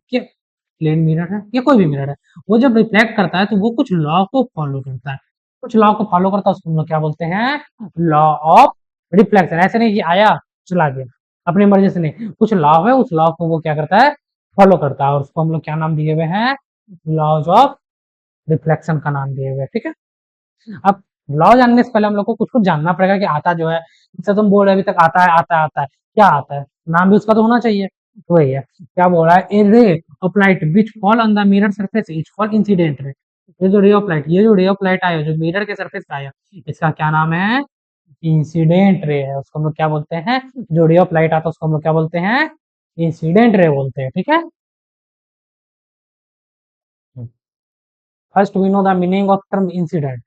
कि प्लेन मिरर है या कोई भी मिरर है, वो जब रिफ्लेक्ट करता है तो वो कुछ लॉ को फॉलो करता है, कुछ लॉ को फॉलो करता है, उसको हम लोग क्या बोलते हैं, लॉ ऑफ रिफ्लेक्शन। ऐसे नहीं कि आया चला गया अपनी मर्जी से, नहीं, कुछ लॉ है, उस लॉ को वो क्या करता है, फॉलो करता है, और उसको हम लोग क्या नाम दिए हुए हैं, लॉज ऑफ रिफ्लेक्शन का नाम दिए हुए हैं, ठीक है। अब लॉ जानने से पहले हम लोग को कुछ कुछ जानना पड़ेगा कि आता जो है, जैसे तुम बोल रहे अभी तक आता है आता है आता है, क्या आता है, नाम भी उसका तो होना चाहिए, तो वही है, क्या बोल रहा है, a ray of light which fall on the mirror surface is called incident ray. ये जो रे ऑफ लाइट, ये जो रे ऑफ लाइट आया जो मिरर के सरफेस पे आया, इसका क्या नाम है, इंसिडेंट रे है, उसको हम लोग क्या बोलते हैं, जो रे ऑफ लाइट आता है उसको हम लोग क्या बोलते हैं, इंसिडेंट रे बोलते हैं, ठीक है। First we know the meaning of term incident.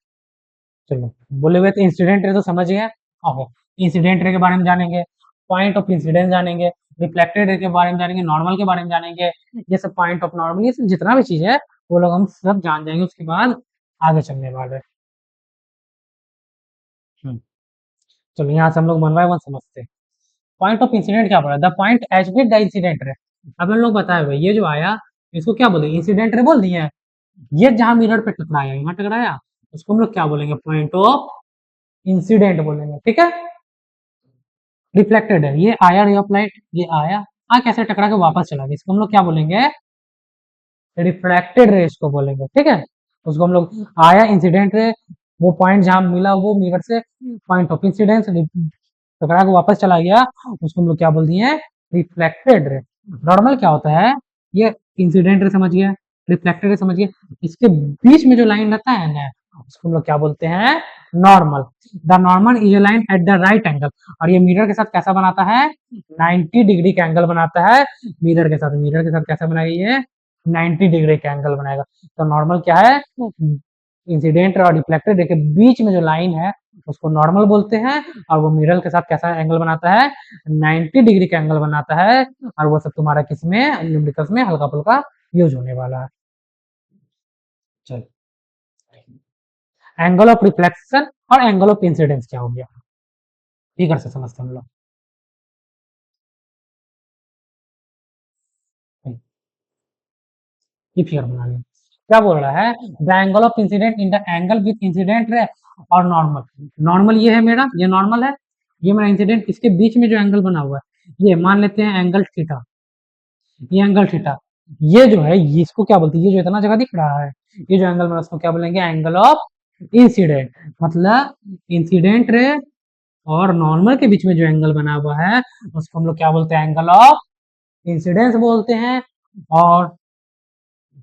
चलो, बोले हुए तो इंसिडेंट रे तो समझ गए, आहो, इंसिडेंट रे के बारे में जानेंगे, पॉइंट ऑफ इंसिडेंस जानेंगे, रिफ्लेक्टेड रे के बारे में जानेंगे, नॉर्मल के बारे में जानेंगे, ये सब पॉइंट ऑफ नॉर्मल, ये सब जितना भी चीज है वो लोग हम सब जान जाएंगे उसके बाद आगे चलने वाले हैं। हम्म, चलो यहाँ से हम लोग वन बाय वन समझते हैं। पॉइंट ऑफ इंसिडेंट क्या बोला, the point as with the incident ray. अब हम लोग बताए हुए ये जो आया इसको क्या बोले, इंसिडेंट रे बोल दिए। ये जहां मिरर पे टकराया, यहाँ टकराया, उसको हम लोग क्या बोलेंगे, पॉइंट ऑफ इंसिडेंट बोलेंगे, ठीक है। रिफ्लेक्टेड है, ये आया रे ऑफ लाइट, ये आया, कैसे टकरा के वापस चला गया, इसको हम लोग क्या बोलेंगे, रिफ्रैक्टेड रे इसको बोलेंगे, ठीक है। उसको हम लोग आया इंसिडेंट रे, वो पॉइंट जहां मिला वो मिरर से पॉइंट ऑफ इंसिडेंस, टकरा के वापस चला गया, उसको हम लोग क्या बोल दिए, रिफ्लेक्टेड रे। नॉर्मल क्या होता है, ये इंसिडेंट रे समझ गया, रिफ्लेक्टेड रे समझ गया, इसके बीच में जो लाइन रहता है ना उसको हम लोग क्या बोलते हैं, normal. The normal is line at the right angle, और ये मिरर के साथ कैसा बनाता है, 90 डिग्री का एंगल बनाता है, मिरर के साथ, मिरर के साथ कैसा बनाएगा ये, 90 डिग्री का एंगल बनाएगा। तो नॉर्मल क्या है, इंसिडेंट और रिफ्लेक्टेड के बीच में जो लाइन है उसको नॉर्मल बोलते हैं, और वो मिरर के साथ कैसा एंगल बनाता है, 90 डिग्री का एंगल बनाता है, और वो सब तुम्हारा किसमें, न्यूमेरिकल्स में हल्का फुल्का यूज होने वाला है। चलो, एंगल ऑफ रिफ्लेक्शन और एंगल ऑफ इंसिडेंस क्या हो गया, फिगर से समझते हैं हम लोग। ये फिगर बना लिया, क्या बोल रहा है, the angle of incident in the angle with incident ray और नॉर्मल, नॉर्मल ये है मेरा, ये नॉर्मल है, ये मेरा इंसिडेंट, इसके बीच में जो एंगल बना हुआ है ये मान लेते हैं एंगल थीटा, ये एंगल थीटा, ये जो है ये इसको क्या बोलते हैं, ये जो इतना जगह दिख रहा है ये जो एंगल बना उसको क्या बोलेंगे, एंगल ऑफ इंसिडेंट, मतलब इंसिडेंट रे और नॉर्मल के बीच में जो एंगल बना हुआ है उसको हम लोग क्या बोलते हैं, एंगल ऑफ इंसिडेंस बोलते हैं। और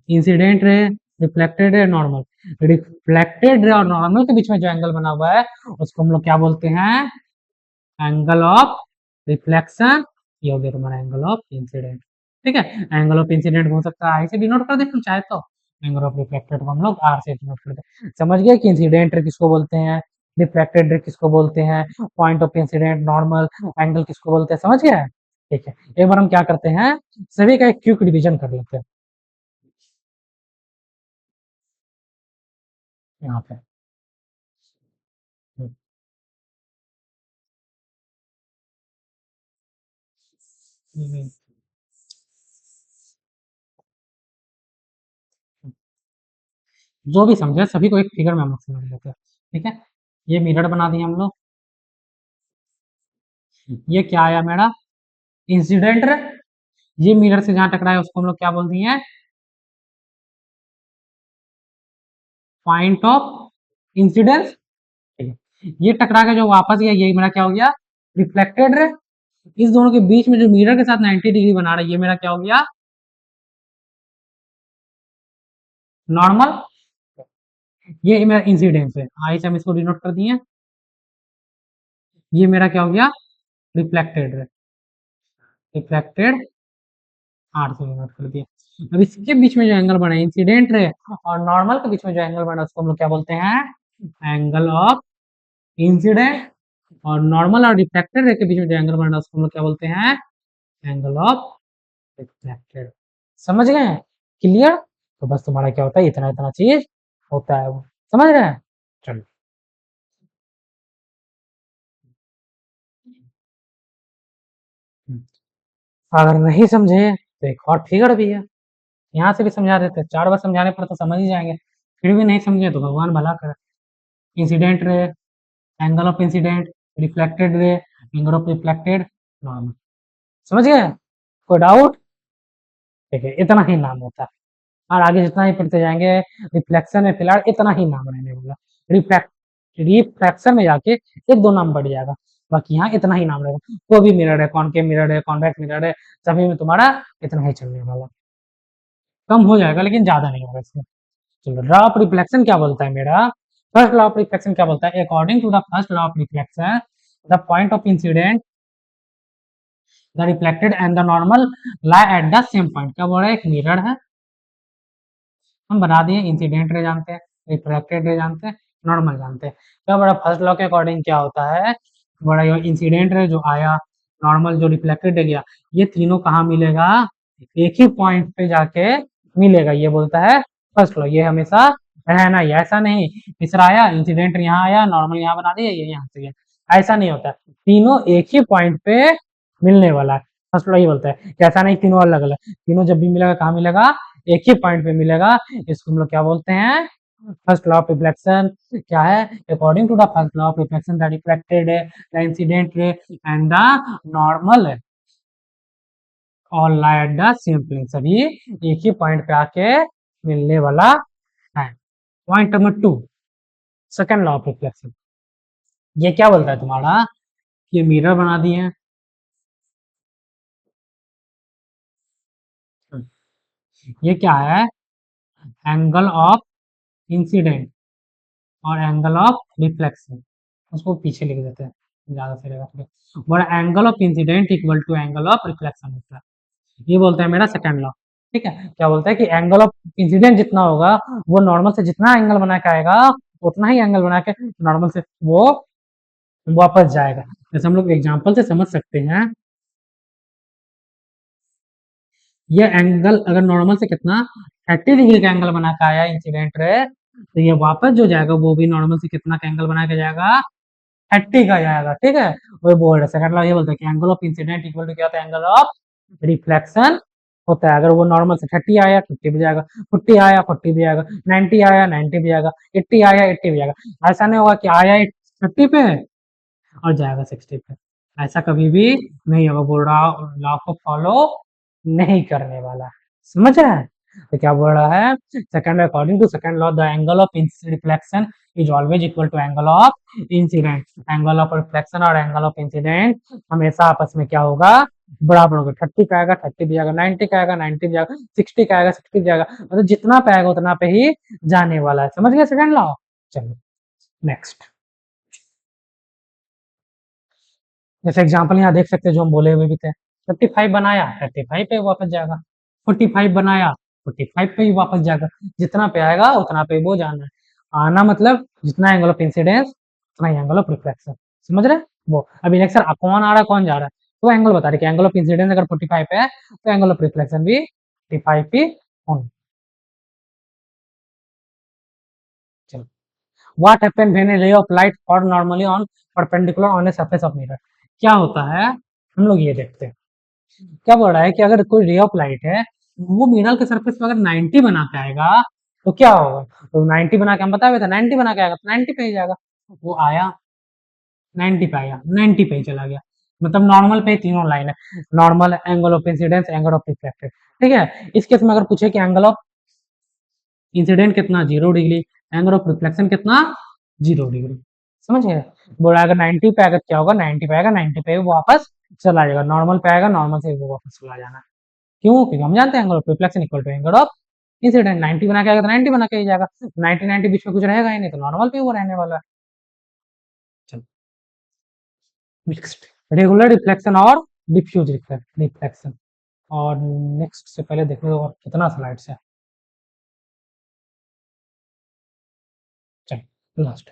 incident ray, reflected ray, normal, reflected ray और नॉर्मल के बीच में जो एंगल बना हुआ है उसको हम लोग क्या बोलते हैं, एंगल ऑफ रिफ्लेक्शन। ये हो गया तुम्हारा एंगल ऑफ इंसिडेंट, ठीक है। एंगल ऑफ इंसिडेंट हो सकता है आई से डिनोट कर दे तुम चाहे तो, एंगल ऑफ रिफ्लेक्टेड को हम लोग आर से डिनोट कर दे। समझ गए कि इंसिडेंट रे किसको बोलते हैं, रिफ्लेक्टेड रे किसको बोलते हैं, point of incident, normal, angle किसको बोलते हैं, समझ गए, ठीक है। एक बार हम क्या करते हैं, सभी का एक क्विक रिवीजन कर लेते हैं यहाँ पे। हम्म, जो भी समझे सभी को एक फिगर में हम लोग समझ लेते हैं, ठीक है। ये मिरर बना दिए हम लोग, ये क्या आया मेरा, इंसिडेंट, ये मिरर से जहां टकराया उसको हम लोग क्या बोल दिए, पॉइंट ऑफ इंसिडेंस, ठीक है। ये टकरा के जो वापस गया ये मेरा क्या हो गया, रिफ्लेक्टेड रे। इस दोनों के बीच में जो मिरर के साथ 90 डिग्री बना रहा है ये मेरा क्या हो गया, नॉर्मल। ये मेरा इंसिडेंस है, आई से हम इसको डिनोट कर दिए। ये मेरा क्या हो गया, रिफ्लेक्टेड रे, रिफ्लेक्टेड आर से डिनोट कर दिया। अब इसके बीच में जो एंगल बना है इंसिडेंट रे और नॉर्मल के बीच में जो एंगल बना उसको हम लोग क्या बोलते हैं, एंगल ऑफ इंसिडेंट। और नॉर्मल और रिफ्लेक्टेड रे के बीच में जो एंगल बना उसको हम लोग क्या बोलते हैं, एंगल ऑफ रिफ्लेक्टेड। समझ गए, क्लियर। तो बस तुम्हारा क्या होता है, इतना इतना चीज होता है वो, समझ रहे हैं। चलो अगर नहीं समझे तो एक और फिगर भी है, यहाँ से भी समझा देते हैं, 4 बार समझाने पर तो समझ ही जाएंगे, फिर भी नहीं समझे तो भगवान भला करे। Incident ray, angle of incident, reflected ray, angle of reflected, normal. समझ गए, कोई डाउट। ठीक है, इतना ही नाम होता है। और आगे जितना ही पढ़ते जाएंगे, रिफ्लेक्शन में फिलहाल इतना ही नाम रहने वाला। रिफ्लेक्ट रिफ्रैक्शन में जाके एक दो नाम बढ़ जाएगा, बाकी यहाँ इतना ही नाम रहेगा। कोई भी मिरर है, कॉनकेव मिरर है, कॉन्वेक्स मिरर है, सभी में तुम्हारा इतना ही चलने वाला। कम हो जाएगा लेकिन ज्यादा नहीं होगा इसमें। चलो, लॉ ऑफ रिफ्लेक्शन क्या बोलता है मेरा, फर्स्ट लॉ ऑफ रिफ्लेक्शन क्या बोलता है, according to the first law of reflection the point of incident the reflected and the normal lie at the same point. क्या बोल रहा है, एक मिरर है, हम बना दिए, इंसिडेंट रे जानते हैं, रिफ्लेक्टेड रे जानते हैं, नॉर्मल जानते हैं। क्या बड़ा फर्स्ट लॉ के अकॉर्डिंग क्या होता है, बड़ा ये इंसिडेंट रे जो आया, नॉर्मल जो रिफ्लेक्टेड रे गया, ये तीनों कहाँ मिलेगा, एक ही पॉइंट पे जाके मिलेगा, ये बोलता है फर्स्ट लॉ। ये हमेशा रहना ही, ऐसा नहीं तीसरा आया इंसिडेंट यहाँ आया, नॉर्मल यहाँ बना दिया, ये यहाँ से गया, ऐसा नहीं होता। तीनों एक ही पॉइंट पे मिलने वाला है, फर्स्ट लॉ ये बोलता है कि ऐसा नहीं तीनों अलग अलग, तीनों जब भी मिलेगा कहाँ मिलेगा, एक ही पॉइंट पे मिलेगा। इसको हम लोग क्या बोलते हैं, फर्स्ट लॉ ऑफ रिफ्लेक्शन। क्या है, according to the first law of reflection the reflected है, the incident ray and the normal all lie at the same plane, सभी एक ही पॉइंट पे आके मिलने वाला है। Point number 2, second law of reflection. ये क्या बोलता है तुम्हारा, ये मिरर बना दिए, ये क्या है, एंगल ऑफ इंसिडेंट और एंगल ऑफ रिफ्लेक्शन, उसको पीछे लिख देते हैं ज्यादा सही रहेगा। बड़ा angle of incident equal to angle of reflection होता है, ये बोलता है मेरा सेकंड लॉ। ठीक है, क्या बोलता है कि एंगल ऑफ इंसिडेंट जितना होगा वो नॉर्मल से जितना एंगल बना के आएगा उतना ही एंगल बना के नॉर्मल से वो वापस जाएगा। जैसे हम लोग एग्जांपल से समझ सकते हैं, ये एंगल अगर नॉर्मल से कितना 30 डिग्री का एंगल बना के आया इंसिडेंट रे, तो ये वापस जो जाएगा वो भी नॉर्मल से कितना का एंगल बना के जाएगा, 30 का जाएगा। ठीक है, वही बोल रहे सेकंड लॉ ये बोलता है कि angle of incident equal to क्या होता है, एंगल ऑफ रिफ्लेक्शन होता है। अगर वो नॉर्मल से 30 आया 50 भी जाएगा, 40 आया 40 भी आएगा, 90 आया 90 भी आएगा, 80 आया 80 भी आएगा। ऐसा नहीं होगा कि आया 30 पे और जाएगा 60 पे, ऐसा कभी भी नहीं होगा। बोल रहा लॉ को फॉलो नहीं करने वाला, समझ रहे हैं। तो क्या बोल रहा है, second according to second law the angle of reflection is always equal to angle of incident. Angle of reflection और एंगल ऑफ इंसिडेंट हमेशा आपस में क्या होगा, बराबर होगा। 30 का आएगा 30 भी आएगा, 90 का आएगा 90 भी आएगा, 60 का आएगा 60 भी आएगा, मतलब जितना पे आएगा उतना पे ही जाने वाला है। समझ गए सेकंड लॉ। चलिए नेक्स्ट, जैसे एग्जांपल यहाँ देख सकते हैं जो हम बोले हुए भी थे, 35 बनाया 35 पे वापस जाएगा, 45 बनाया 45 पे ही वापस जाएगा, जितना पे आएगा उतना पे वो जाना है। आना मतलब जितना एंगल ऑफ इंसिडेंस उतना ही एंगल ऑफ रिफ्लेक्शन, समझ रहे हैं। वो अभी नेक्स्ट सर कौन आ रहा है कौन जा रहा है, तो एंगल बता रहे कि एंगल ऑफ इंसिडेंस अगर 45 पे है तो एंगल ऑफ रिफ्लेक्शन भी 45 पे होना। चलो, what happen when a ray of light fall normally on perpendicular on a surface of mirror. क्या होता है, हम लोग ये देखते हैं। क्या बोल रहा है कि अगर कोई रे ऑफ लाइट है वो मिरर के सरफेस पे अगर 90 बना के आएगा तो क्या होगा, तो 90 बना के हम बताए हुए थे 90 बना के आएगा तो 90 पे ही जाएगा। वो आया 90 पे आया 90 पे ही चला गया, मतलब नॉर्मल पे तीनों लाइन है, normal, angle of incidence, angle of reflected. ठीक है, इस केस में अगर पूछे कि एंगल ऑफ इंसिडेंट कितना 0 डिग्री, एंगल ऑफ रिफ्लेक्शन कितना 0 डिग्री, समझ गए। बोला अगर 90 पे आएगा क्या होगा, 90 पे आएगा, 90 पे वो वापस चला जाएगा, नॉर्मल पे आएगा, नॉर्मल से वो वापस चला जाना। क्यों? क्योंकि हम जानते हैं angle of reflection equal to angle of incident. 90 बना के आएगा तो 90 बना के ही जाएगा, 90 90 बीच में कुछ रहेगा ही नहीं, तो नॉर्मल पे वो रहने वाला है। चलो नेक्स्ट, रेगुलर रिफ्लेक्शन और डिफ्यूज रिफ्लेक्शन। और नेक्स्ट से पहले देख लो और कितना स्लाइड्स है। चलो लास्ट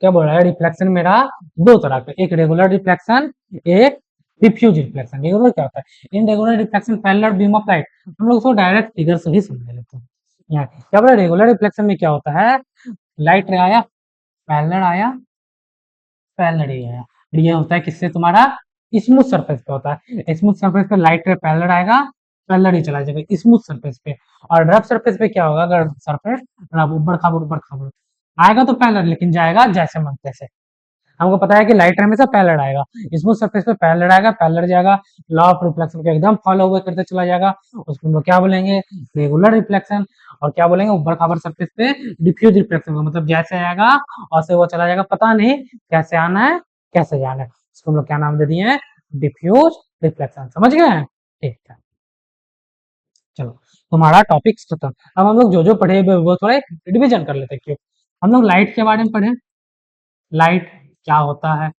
क्या बोल रहा है, रिफ्लेक्शन मेरा दो तरह का, एक रेगुलर रिफ्लेक्शन, एक डिफ्यूज रिफ्लेक्शन। रेगुलर क्या होता है, in regular reflection parallel beam of light, हम लोग उसको डायरेक्ट फिगर से ही समझ लेते हैं। यहाँ क्या बोला, रेगुलर रिफ्लेक्शन में क्या होता है, लाइट रे आया, पैरेलल आया, पैरेलल ही आया, ये होता है किससे, तुम्हारा स्मूथ सरफेस पे होता है, स्मूथ सरफेस पे लाइट रे पैरेलल आएगा, पैरेलल ही चला जाएगा स्मूथ सरफेस पे। और रफ सरफेस पे क्या होगा, अगर सरफेस ऊपर खाबड़ आएगा तो पैरेलल, लेकिन जाएगा जैसे मन तैसे। हमको पता है कि लाइट हमेशा पैरेलल आएगा, स्मूथ सरफेस पे पैरेलल आएगा, पैरेलल जाएगा, लॉ ऑफ रिफ्लेक्शन को एकदम फॉलो हुए करते चला जाएगा, उसको हम लोग क्या बोलेंगे, रेगुलर रिफ्लेक्शन। और क्या बोलेंगे, ऊपर खाबर सरफेस पे डिफ्यूज रिफ्लेक्शन को, मतलब जैसे आएगा वैसे वो चला जाएगा, पता नहीं कैसे आना है कैसे जाना है, उसको हम लोग क्या नाम दे दिए हैं, डिफ्यूज रिफ्लेक्शन। समझ गए? ठीक है, चलो तुम्हारा टॉपिक खत्म। अब हम लोग जो जो पढ़े वो थोड़े रिविजन कर लेते हैं। क्यों, हम लोग लाइट के बारे में पढ़े, लाइट क्या होता है,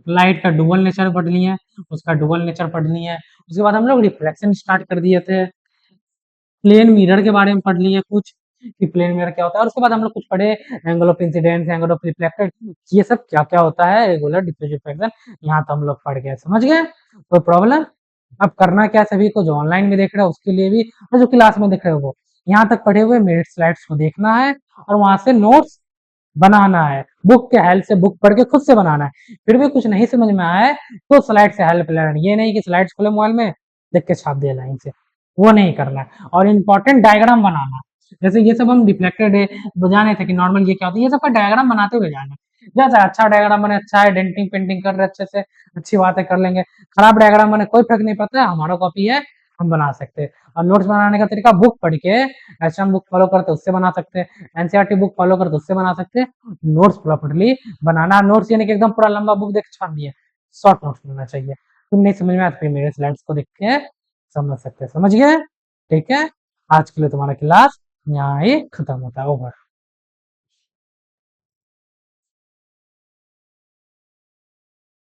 लाइट का डुअल नेचर पढ़ लिए, उसका डुअल नेचर पढ़ लिए, उसके बाद हम लोग रिफ्लेक्शन स्टार्ट कर दिए थे, प्लेन मिरर के बारे में पढ़ लिए कुछ कि प्लेन मिरर क्या होता है, और उसके बाद हम लोग कुछ पढ़े angle of incidence, angle of reflected, ये सब क्या क्या होता है, रेगुलर डिफ्यूज रिफ्लेक्शन, यहाँ तो हम लोग पढ़ गए। समझ गए? कोई प्रॉब्लम? अब करना क्या, सभी को जो ऑनलाइन में देख रहे हो उसके लिए भी, और जो क्लास में देख रहे हो वो यहाँ तक पढ़े हुए मेरे स्लाइड्स को देखना है, और वहां से नोट्स बनाना है, बुक के हेल्प से, बुक पढ़ के खुद से बनाना है। फिर भी कुछ नहीं समझ में आए तो स्लाइड से हेल्प लेना, ये नहीं कि स्लाइड्स खोले मोबाइल में देख के छाप दिया लाइन से, वो नहीं करना है। और इम्पोर्टेंट डायग्राम बनाना, जैसे ये सब हम डिफ्लेक्टेड है जाने थे कि नॉर्मल ये क्या होता है, ये सब का डायग्राम बनाते हुए जाना, जैसे अच्छा डायग्राम बने, अच्छा है, डेंटिंग पेंटिंग कर रहे अच्छे से, अच्छी बातें कर लेंगे, खराब डायग्राम बने कोई फर्क नहीं पड़ता है, हमारा कॉपी है, हम बना सकते हैं। और नोट्स बनाने का तरीका, बुक पढ़ के, ऐसे हम बुक फॉलो करते उससे बना सकते हैं, एनसीईआरटी बुक फॉलो करते उससे बना सकते हैं। नोट्स प्रॉपर्ली बनाना, नोट्स यानी कि एकदम पूरा लंबा बुक देख छाप दिए, शॉर्ट नोट्स बनना चाहिए। तुम नहीं समझ में आया तो फिर मेरे स्लाइड्स को देख के समझ सकते हैं। समझ गए? ठीक है, आज के लिए तुम्हारा क्लास यहाँ ही खत्म होता है, ओवर।